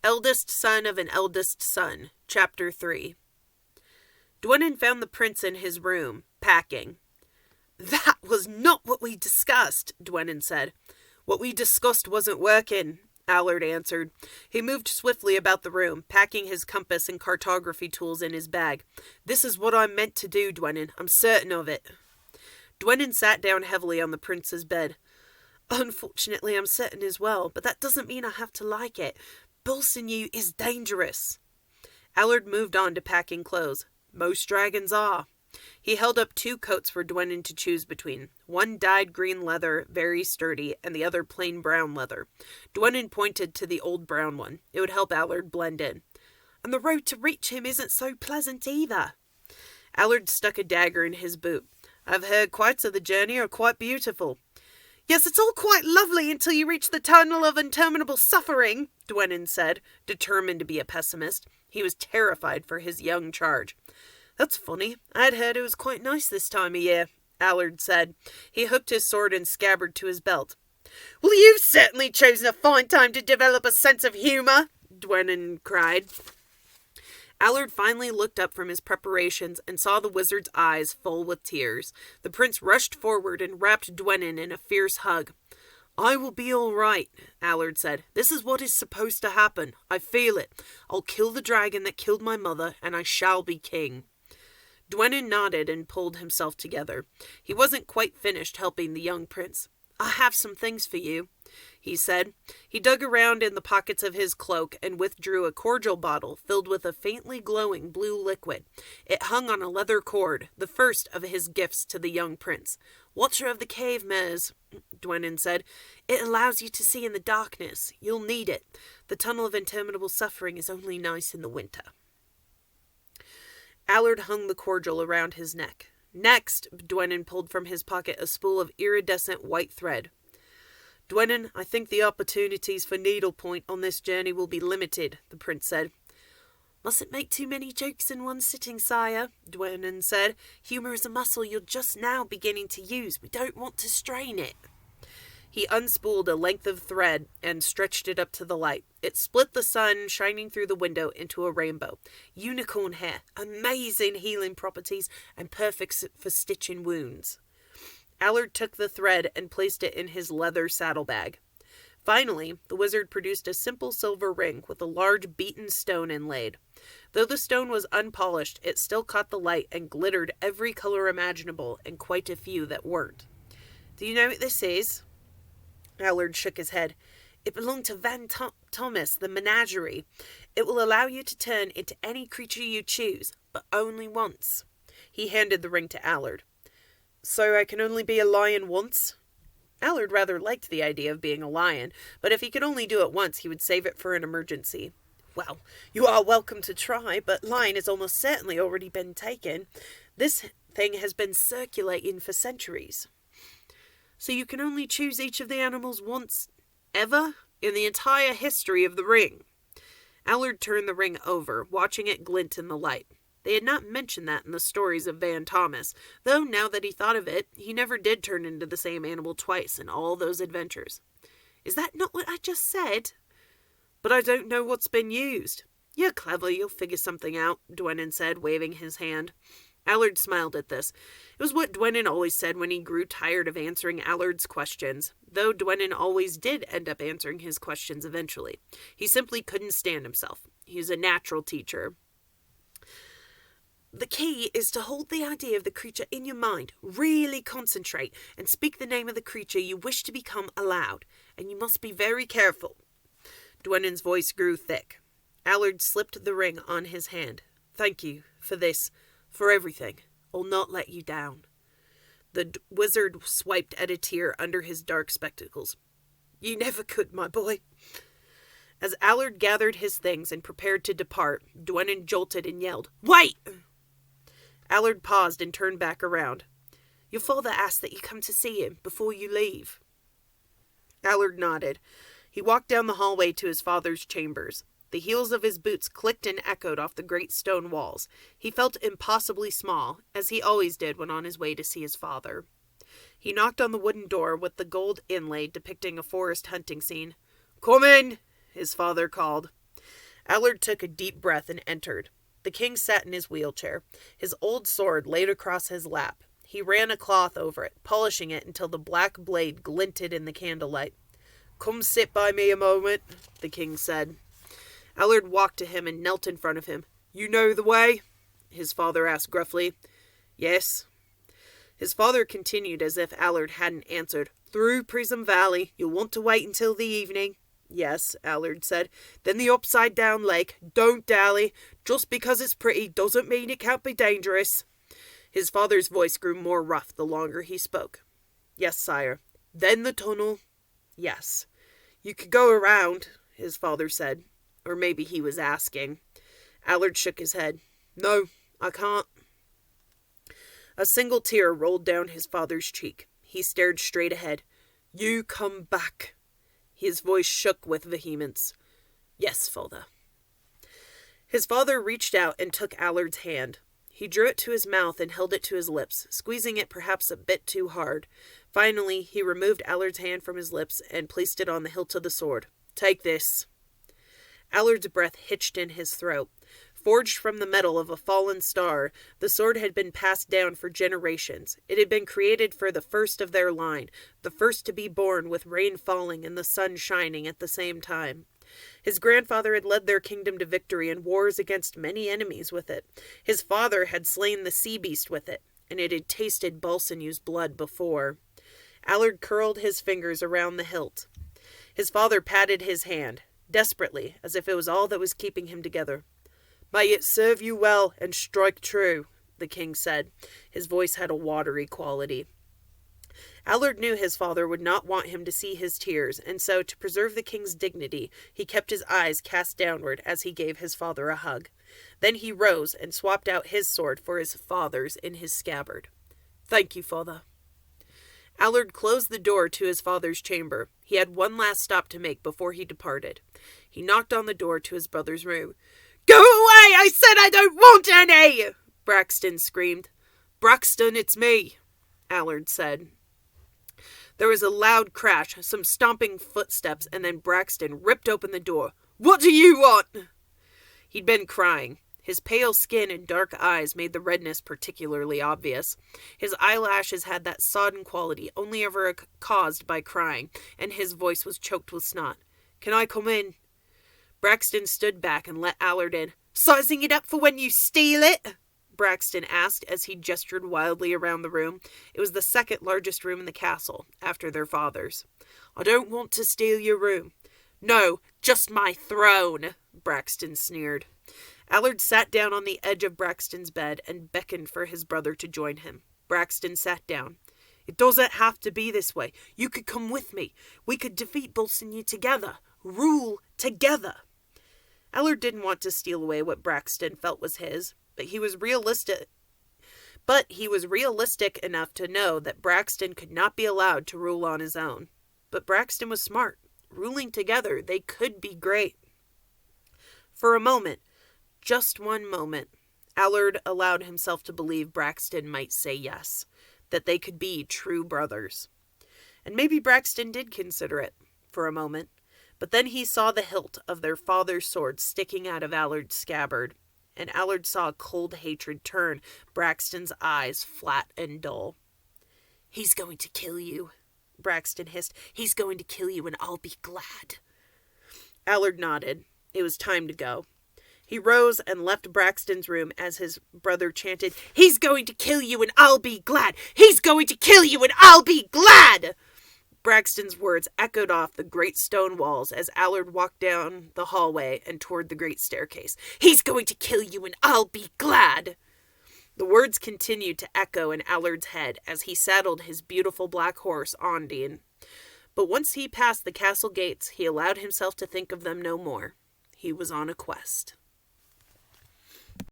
Eldest son of an eldest son, Chapter 3. Dwynnon found the prince in his room, packing. "That was not what we discussed," Dwynnon said. "What we discussed wasn't working," Allard answered. He moved swiftly about the room, packing his compass and cartography tools in his bag. "This is what I'm meant to do, Dwynnon. I'm certain of it." Dwynnon sat down heavily on the prince's bed. "Unfortunately, I'm certain as well, but that doesn't mean I have to like it. Pulsing you is dangerous." Allard moved on to packing clothes. "Most dragons are." He held up 2 coats for Dwynnon to choose between. One dyed green leather, very sturdy, and the other plain brown leather. Dwynnon pointed to the old brown one. It would help Allard blend in. "And the road to reach him isn't so pleasant either." Allard stuck a dagger in his boot. "I've heard quite of the journey are quite beautiful." "Yes, it's all quite lovely until you reach the tunnel of interminable suffering," Dwynnon said, determined to be a pessimist. He was terrified for his young charge. "That's funny. I'd heard it was quite nice this time of year," Allard said. He hooked his sword and scabbard to his belt. "Well, you've certainly chosen a fine time to develop a sense of humor," Dwynnon cried. Allard finally looked up from his preparations and saw the wizard's eyes full with tears. The prince rushed forward and wrapped Dwynnon in a fierce hug. "I will be all right," Allard said. "This is what is supposed to happen. I feel it. I'll kill the dragon that killed my mother, and I shall be king." Dwynnon nodded and pulled himself together. He wasn't quite finished helping the young prince. "I have some things for you," he said. He dug around in the pockets of his cloak and withdrew a cordial bottle filled with a faintly glowing blue liquid. It hung on a leather cord, the first of his gifts to the young prince. "Watcher of the cave, Mers," Dwynnon said. "It allows you to see in the darkness. You'll need it. The tunnel of interminable suffering is only nice in the winter." Allard hung the cordial around his neck. "Next," Dwynnon pulled from his pocket a spool of iridescent white thread. "Dwynnon, I think the opportunities for needlepoint on this journey will be limited," the prince said. "Mustn't make too many jokes in one sitting, sire," Dwynnon said. "Humor is a muscle you're just now beginning to use. We don't want to strain it." He unspooled a length of thread and stretched it up to the light. It split the sun shining through the window into a rainbow. Unicorn hair, amazing healing properties, and perfect for stitching wounds. Allard took the thread and placed it in his leather saddlebag. Finally, the wizard produced a simple silver ring with a large beaten stone inlaid. Though the stone was unpolished, it still caught the light and glittered every color imaginable, and quite a few that weren't. "Do you know what this is?" Allard shook his head. "It belonged to Van Thomas, the menagerie. It will allow you to turn into any creature you choose, but only once." He handed the ring to Allard. "So I can only be a lion once?" Allard rather liked the idea of being a lion, but if he could only do it once, he would save it for an emergency. "Well, you are welcome to try, but lion has almost certainly already been taken. This thing has been circulating for centuries." "So you can only choose each of the animals once, ever, in the entire history of the ring?" Allard turned the ring over, watching it glint in the light. They had not mentioned that in the stories of Van Thomas, though now that he thought of it, he never did turn into the same animal twice in all those adventures. "Is that not what I just said?" "But I don't know what's been used." "You're clever, you'll figure something out," Dwynnon said, waving his hand. Allard smiled at this. It was what Dwynnon always said when he grew tired of answering Allard's questions, though Dwynnon always did end up answering his questions eventually. He simply couldn't stand himself. He was a natural teacher. "The key is to hold the idea of the creature in your mind, really concentrate, and speak the name of the creature you wish to become aloud. And you must be very careful." Dwynnon's voice grew thick. Allard slipped the ring on his hand. "Thank you for this. For everything. I'll not let you down." The wizard swiped at a tear under his dark spectacles. "You never could, my boy." As Allard gathered his things and prepared to depart, Dwynnon jolted and yelled, "Wait!" Allard paused and turned back around. "Your father asked that you come to see him before you leave." Allard nodded. He walked down the hallway to his father's chambers. The heels of his boots clicked and echoed off the great stone walls. He felt impossibly small, as he always did when on his way to see his father. He knocked on the wooden door with the gold inlay depicting a forest hunting scene. "Come in," his father called. Allard took a deep breath and entered. The king sat in his wheelchair, his old sword laid across his lap. He ran a cloth over it, polishing it until the black blade glinted in the candlelight. "Come sit by me a moment," the king said. Allard walked to him and knelt in front of him. "You know the way?" his father asked gruffly. "Yes." His father continued as if Allard hadn't answered. "Through Prism Valley. You'll want to wait until the evening." "Yes," Allard said. "Then the upside-down lake. Don't dally. Just because it's pretty doesn't mean it can't be dangerous." His father's voice grew more rough the longer he spoke. "Yes, sire." "Then the tunnel." "Yes." "You could go around," his father said. Or maybe he was asking. Allard shook his head. "No, I can't." A single tear rolled down his father's cheek. He stared straight ahead. "You come back." His voice shook with vehemence. "Yes, father." His father reached out and took Allard's hand. He drew it to his mouth and held it to his lips, squeezing it perhaps a bit too hard. Finally, he removed Allard's hand from his lips and placed it on the hilt of the sword. "Take this." Allard's breath hitched in his throat. Forged from the metal of a fallen star, the sword had been passed down for generations. It had been created for the first of their line, the first to be born with rain falling and the sun shining at the same time. His grandfather had led their kingdom to victory in wars against many enemies with it. His father had slain the sea beast with it, and it had tasted Balsinu's blood before. Allard curled his fingers around the hilt. His father patted his hand, desperately, as if it was all that was keeping him together. "May it serve you well and strike true," the king said. His voice had a watery quality. Allard knew his father would not want him to see his tears, and so, to preserve the king's dignity, he kept his eyes cast downward as he gave his father a hug. Then he rose and swapped out his sword for his father's in his scabbard. "Thank you, father." Allard closed the door to his father's chamber. He had one last stop to make before he departed. He knocked on the door to his brother's room. "Go away! I said I don't want any!" Braxton screamed. "Braxton, it's me," Allard said. There was a loud crash, some stomping footsteps, and then Braxton ripped open the door. "What do you want?" He'd been crying. His pale skin and dark eyes made the redness particularly obvious. His eyelashes had that sodden quality only ever caused by crying, and his voice was choked with snot. "Can I come in?" Braxton stood back and let Allard in. "Sizing it up for when you steal it?" Braxton asked as he gestured wildly around the room. It was the second largest room in the castle, after their father's. "I don't want to steal your room." "No, just my throne," Braxton sneered. Allard sat down on the edge of Braxton's bed and beckoned for his brother to join him. Braxton sat down. "It doesn't have to be this way. You could come with me. We could defeat Balsinu together. Rule together." Allard didn't want to steal away what Braxton felt was his, but he was realistic enough to know that Braxton could not be allowed to rule on his own. But Braxton was smart. Ruling together, they could be great. For a moment, just one moment, Allard allowed himself to believe Braxton might say yes, that they could be true brothers. And maybe Braxton did consider it, for a moment. But then he saw the hilt of their father's sword sticking out of Allard's scabbard, and Allard saw cold hatred turn Braxton's eyes flat and dull. "He's going to kill you," Braxton hissed. "He's going to kill you, and I'll be glad." Allard nodded. It was time to go. He rose and left Braxton's room as his brother chanted, "He's going to kill you, and I'll be glad! He's going to kill you, and I'll be glad!" Braxton's words echoed off the great stone walls as Allard walked down the hallway and toward the great staircase. "He's going to kill you, and I'll be glad!" The words continued to echo in Allard's head as he saddled his beautiful black horse, Ondine. But once he passed the castle gates, he allowed himself to think of them no more. He was on a quest.